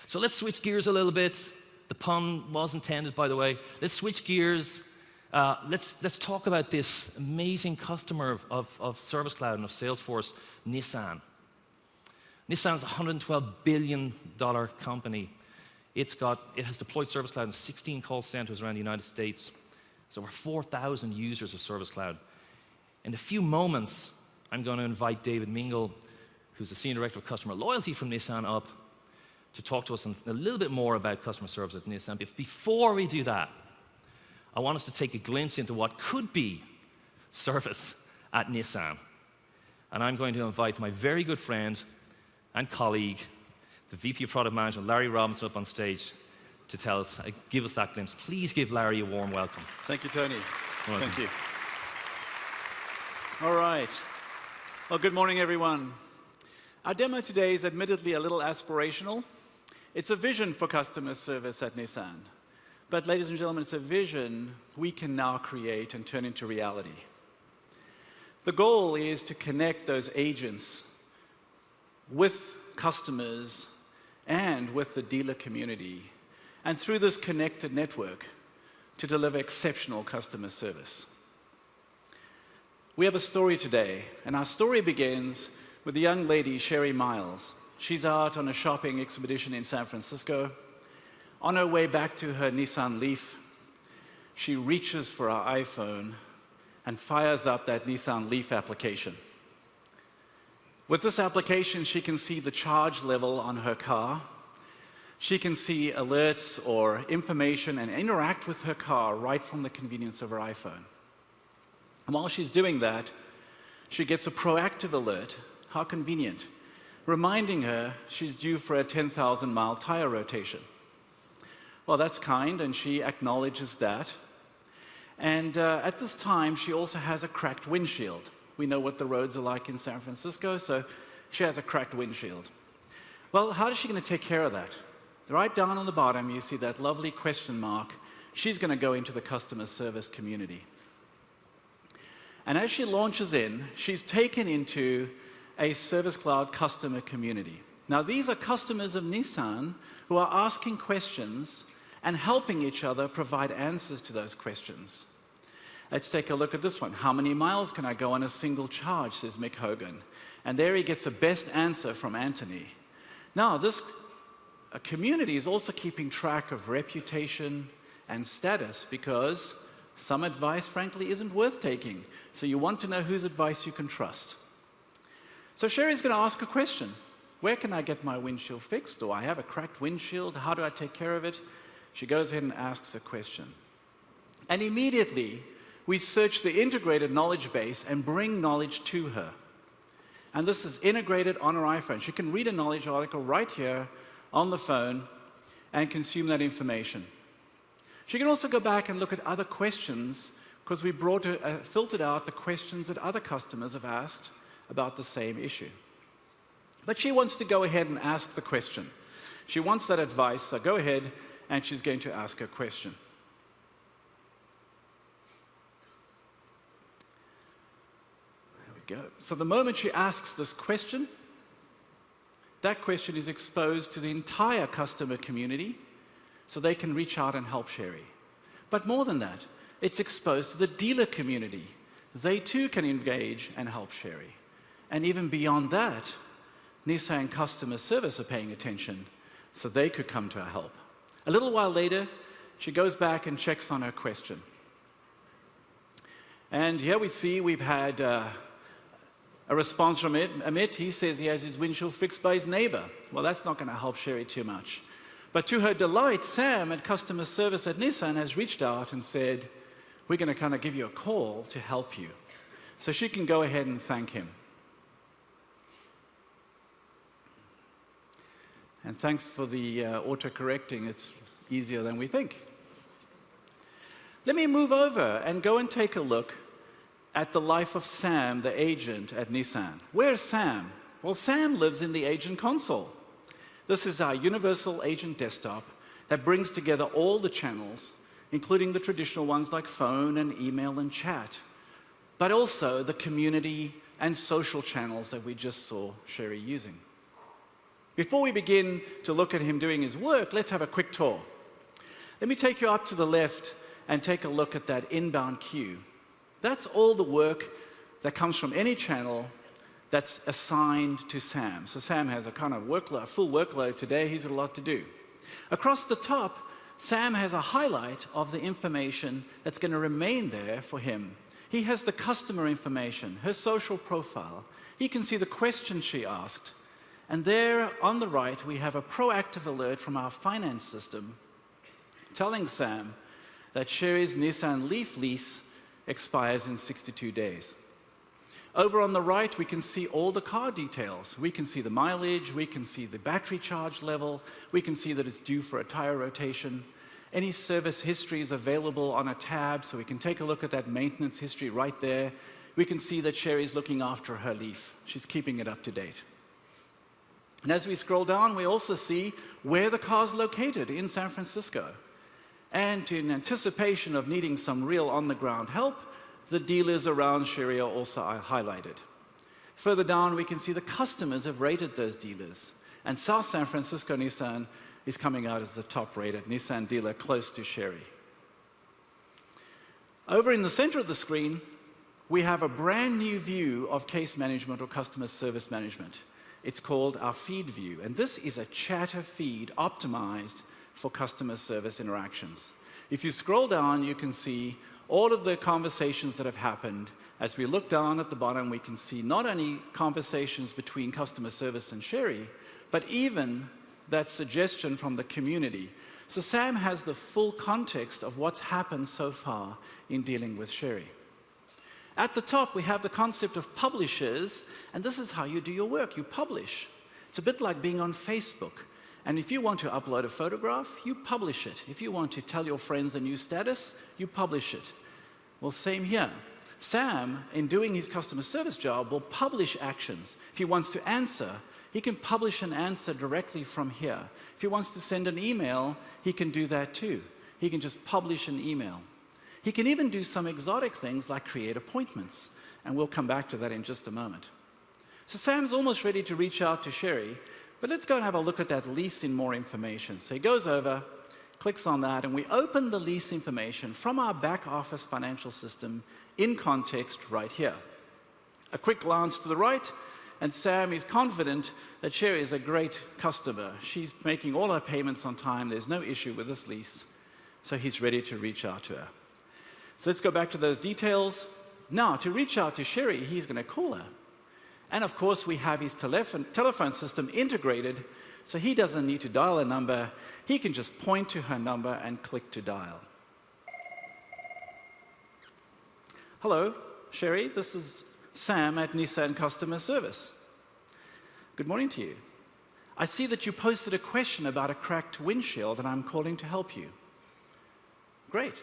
So let's switch gears a little bit. The pun was intended, by the way. Let's switch gears. Let's talk about this amazing customer of Service Cloud and of Salesforce, Nissan. Nissan's a $112 billion company. It has deployed Service Cloud in 16 call centers around the United States. There's over 4,000 users of Service Cloud. In a few moments, I'm going to invite David Mingle, who's the Senior Director of Customer Loyalty from Nissan, up to talk to us a little bit more about customer service at Nissan. But before we do that, I want us to take a glimpse into what could be service at Nissan. And I'm going to invite my very good friend and colleague, the VP of Product Management, Larry Robinson, up on stage to give us that glimpse. Please give Larry a warm welcome. Thank you, Tony. Thank you. All right. Well, good morning, everyone. Our demo today is admittedly a little aspirational. It's a vision for customer service at Nissan. But ladies and gentlemen, it's a vision we can now create and turn into reality. The goal is to connect those agents with customers and with the dealer community, and through this connected network, to deliver exceptional customer service. We have a story today, and our story begins with a young lady, Sherry Miles. She's out on a shopping expedition in San Francisco. On her way back to her Nissan Leaf, she reaches for her iPhone and fires up that Nissan Leaf application. With this application, she can see the charge level on her car. She can see alerts or information and interact with her car right from the convenience of her iPhone. And while she's doing that, she gets a proactive alert, how convenient, reminding her she's due for a 10,000-mile tire rotation. Well, that's kind, and she acknowledges that. And at this time, she also has a cracked windshield. We know what the roads are like in San Francisco, so she has a cracked windshield. Well, how is she going to take care of that? Right down on the bottom, you see that lovely question mark. She's going to go into the customer service community. And as she launches in, she's taken into a Service Cloud customer community. Now, these are customers of Nissan who are asking questions and helping each other provide answers to those questions. Let's take a look at this one. How many miles can I go on a single charge, says Mick Hogan. And there he gets a best answer from Anthony. Now, this community is also keeping track of reputation and status, because some advice, frankly, isn't worth taking. So you want to know whose advice you can trust. So Sherry's going to ask a question. Where can I get my windshield fixed? Do I have a cracked windshield? How do I take care of it? She goes ahead and asks a question. And immediately, we search the integrated knowledge base and bring knowledge to her. And this is integrated on her iPhone. She can read a knowledge article right here on the phone and consume that information. She can also go back and look at other questions, because we filtered out the questions that other customers have asked about the same issue. But she wants to go ahead and ask the question. She wants that advice, so go ahead, and she's going to ask her question. There we go. So the moment she asks this question, that question is exposed to the entire customer community, so they can reach out and help Sherry. But more than that, it's exposed to the dealer community. They too can engage and help Sherry. And even beyond that, Nissan customer service are paying attention, so they could come to her help. A little while later, she goes back and checks on her question. And here we see we've had a response from Amit. He says he has his windshield fixed by his neighbor. Well, that's not going to help Sherry too much. But to her delight, Sam at customer service at Nissan has reached out and said, we're going to kind of give you a call to help you. So she can go ahead and thank him. And thanks for the auto-correcting. It's easier than we think. Let me move over and go and take a look at the life of Sam, the agent at Nissan. Where's Sam? Well, Sam lives in the agent console. This is our universal agent desktop that brings together all the channels, including the traditional ones like phone and email and chat, but also the community and social channels that we just saw Sherry using. Before we begin to look at him doing his work, let's have a quick tour. Let me take you up to the left and take a look at that inbound queue. That's all the work that comes from any channel that's assigned to Sam. So Sam has a kind of workload, full workload today. He's got a lot to do. Across the top, Sam has a highlight of the information that's going to remain there for him. He has the customer information, her social profile. He can see the question she asked. And there on the right, we have a proactive alert from our finance system telling Sam that Sherry's Nissan Leaf lease expires in 62 days. Over on the right, we can see all the car details. We can see the mileage, we can see the battery charge level, we can see that it's due for a tire rotation. Any service history is available on a tab, so we can take a look at that maintenance history right there. We can see that Sherry's looking after her Leaf. She's keeping it up to date. And as we scroll down, we also see where the car's located in San Francisco. And in anticipation of needing some real on-the-ground help, the dealers around Sherry are also highlighted. Further down, we can see the customers have rated those dealers. And South San Francisco Nissan is coming out as the top-rated Nissan dealer close to Sherry. Over in the center of the screen, we have a brand new view of case management or customer service management. It's called our feed view. And this is a chatter feed optimized for customer service interactions. If you scroll down, you can see all of the conversations that have happened. As we look down at the bottom, we can see not only conversations between customer service and Sherry, but even that suggestion from the community. So Sam has the full context of what's happened so far in dealing with Sherry. At the top, we have the concept of publishers, and this is how you do your work. You publish. It's a bit like being on Facebook. And if you want to upload a photograph, you publish it. If you want to tell your friends a new status, you publish it. Well, same here. Sam, in doing his customer service job, will publish actions. If he wants to answer, he can publish an answer directly from here. If he wants to send an email, he can do that too. He can just publish an email. He can even do some exotic things like create appointments. And we'll come back to that in just a moment. So Sam's almost ready to reach out to Sherry, but let's go and have a look at that lease in more information. So he goes over, clicks on that, and we open the lease information from our back office financial system in context right here. A quick glance to the right, and Sam is confident that Sherry is a great customer. She's making all her payments on time. There's no issue with this lease. So he's ready to reach out to her. So let's go back to those details. Now, to reach out to Sherry, he's going to call her. And of course, we have his telephone system integrated, so he doesn't need to dial a number. He can just point to her number and click to dial. Hello, Sherry. This is Sam at Nissan Customer Service. Good morning to you. I see that you posted a question about a cracked windshield, and I'm calling to help you. Great.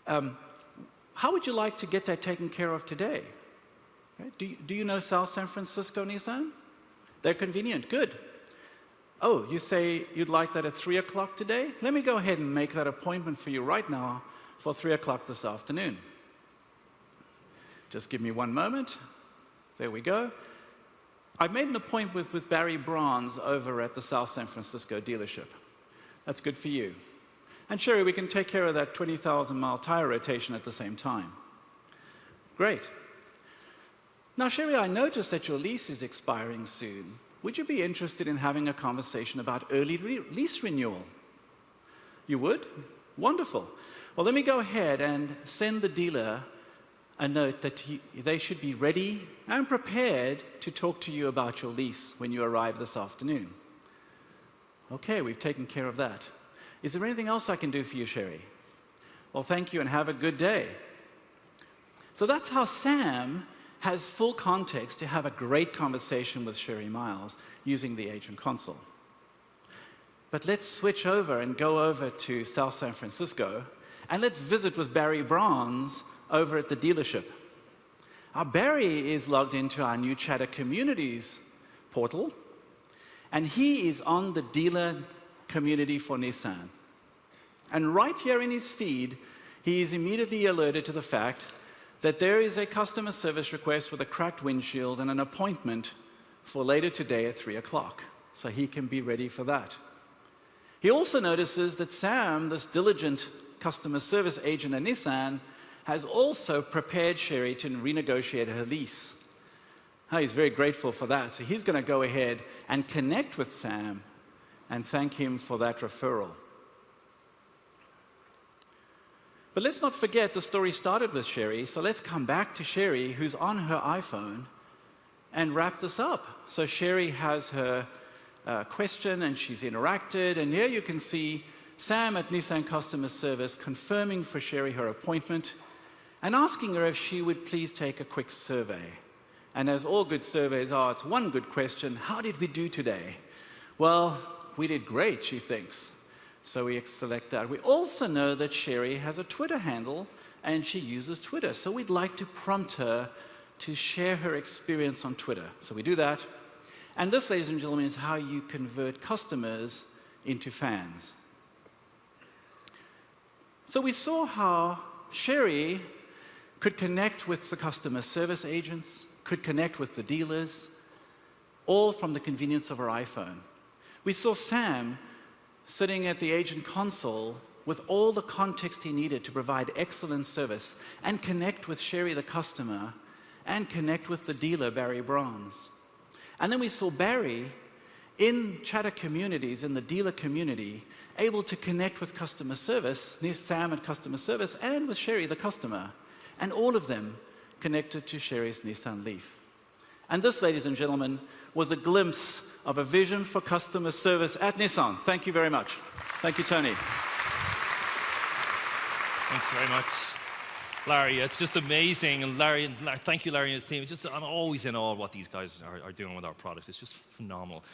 How would you like to get that taken care of today? Do you know South San Francisco Nissan? They're convenient. Good. Oh, you say you'd like that at 3 o'clock today? Let me go ahead and make that appointment for you right now for 3 o'clock this afternoon. Just give me one moment. There we go. I've made an appointment with Barry Bronze over at the South San Francisco dealership. That's good for you. And Sherry, we can take care of that 20,000-mile tire rotation at the same time. Great. Now, Sherry, I noticed that your lease is expiring soon. Would you be interested in having a conversation about early lease renewal? You would? Wonderful. Well, let me go ahead and send the dealer a note that they should be ready and prepared to talk to you about your lease when you arrive this afternoon. Okay, we've taken care of that. Is there anything else I can do for you, Sherry? Well, thank you and have a good day. So that's how Sam has full context to have a great conversation with Sherry Miles using the agent console. But let's switch over and go over to South San Francisco, and let's visit with Barry Bronze over at the dealership. Barry is logged into our new Chatter Communities portal, and he is on the dealer community for Nissan. And right here in his feed, he is immediately alerted to the fact that there is a customer service request with a cracked windshield and an appointment for later today at 3 o'clock. so he can be ready for that. He also notices that Sam, this diligent customer service agent at Nissan, has also prepared Sherry to renegotiate her lease. He's very grateful for that, so he's going to go ahead and connect with Sam and thank him for that referral. But let's not forget the story started with Sherry, so let's come back to Sherry, who's on her iPhone, and wrap this up. So Sherry has her question, and she's interacted, and here you can see Sam at Nissan Customer Service confirming for Sherry her appointment and asking her if she would please take a quick survey. And as all good surveys are, it's one good question: how did we do today? Well, we did great, she thinks. So we select that. We also know that Sherry has a Twitter handle and she uses Twitter. So we'd like to prompt her to share her experience on Twitter. So we do that. And this, ladies and gentlemen, is how you convert customers into fans. So we saw how Sherry could connect with the customer service agents, could connect with the dealers, all from the convenience of her iPhone. We saw Sam sitting at the agent console with all the context he needed to provide excellent service and connect with Sherry, the customer, and connect with the dealer, Barry Bronze. And then we saw Barry in chatter communities, in the dealer community, able to connect with customer service, Sam at customer service, and with Sherry, the customer, and all of them connected to Sherry's Nissan Leaf. And this, ladies and gentlemen, was a glimpse of a vision for customer service at Nissan. Thank you very much. Thank you, Tony. Thanks very much, Larry. It's just amazing. And Larry, thank you, Larry and his team. I'm always in awe of what these guys are doing with our product. It's just phenomenal.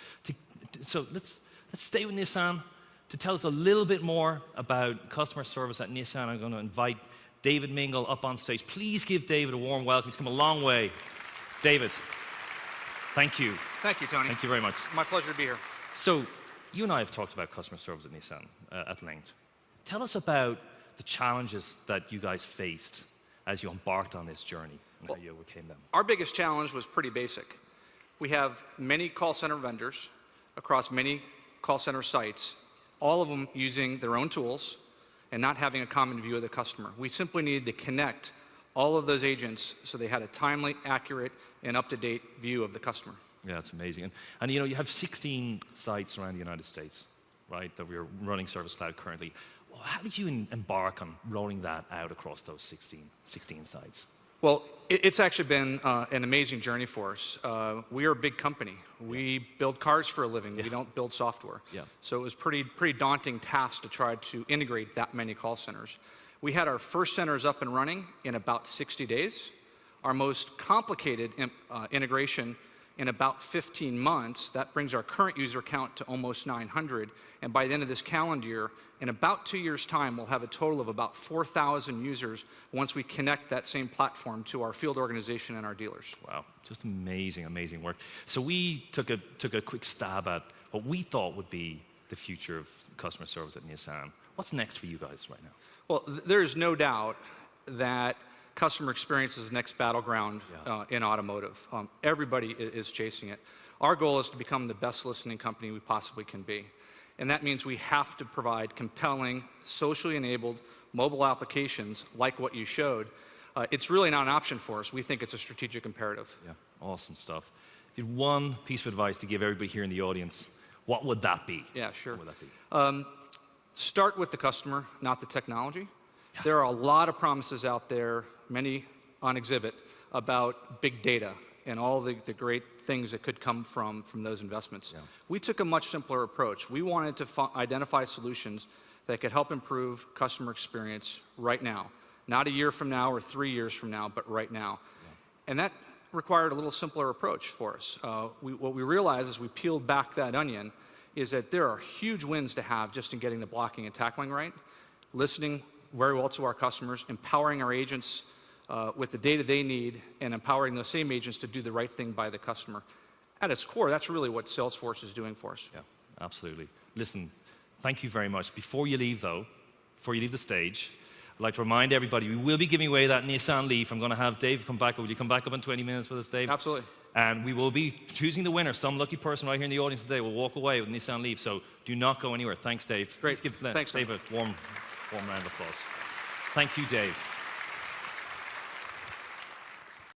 So let's stay with Nissan. To tell us a little bit more about customer service at Nissan, I'm going to invite David Mingle up on stage. Please give David a warm welcome. He's come a long way. David, thank you. Thank you, Tony. Thank you very much. My pleasure to be here. So, you and I have talked about customer service at Nissan at length. Tell us about the challenges that you guys faced as you embarked on this journey and how you overcame them. Our biggest challenge was pretty basic. We have many call center vendors across many call center sites, all of them using their own tools and not having a common view of the customer. We simply needed to connect all of those agents so they had a timely, accurate, and up-to-date view of the customer. Yeah, it's amazing. And you know, you have 16 sites around the United States, right, that we're running Service Cloud currently. Well, how did you embark on rolling that out across those 16 sites? Well, it's actually been an amazing journey for us. We are a big company. We build cars for a living. We don't build software. So it was pretty daunting task to try to integrate that many call centers. We had our first centers up and running in about 60 days. Our most complicated integration in about 15 months. That brings our current user count to almost 900. And by the end of this calendar year, in about 2 years' time, we'll have a total of about 4,000 users once we connect that same platform to our field organization and our dealers. Wow, just amazing, amazing work. So we took a quick stab at what we thought would be the future of customer service at Nissan. What's next for you guys right now? Well, there is no doubt that customer experience is the next battleground in automotive. Everybody is chasing it. Our goal is to become the best listening company we possibly can be. And that means we have to provide compelling, socially enabled mobile applications like what you showed. It's really not an option for us. We think it's a strategic imperative. Yeah, awesome stuff. If you had one piece of advice to give everybody here in the audience, what would that be? Yeah, sure. What would that be? Start with the customer, not the technology. Yeah. There are a lot of promises out there, many on exhibit, about big data and all the great things that could come from those investments. Yeah. We took a much simpler approach. We wanted to identify solutions that could help improve customer experience right now. Not a year from now or 3 years from now, but right now. Yeah. And that required a little simpler approach for us. What we realized as we peeled back that onion is that there are huge wins to have just in getting the blocking and tackling right, listening very well to our customers, empowering our agents with the data they need, and empowering those same agents to do the right thing by the customer. At its core, that's really what Salesforce is doing for us. Yeah, absolutely. Listen, thank you very much. Before you leave, though, before you leave the stage, I'd like to remind everybody, we will be giving away that Nissan Leaf. I'm going to have Dave come back. Will you come back up in 20 minutes with us, Dave? Absolutely. And we will be choosing the winner. Some lucky person right here in the audience today will walk away with Nissan Leaf. So do not go anywhere. Thanks, Dave. Great. Let's give Thanks, Dave a warm round of applause. Thank you, Dave.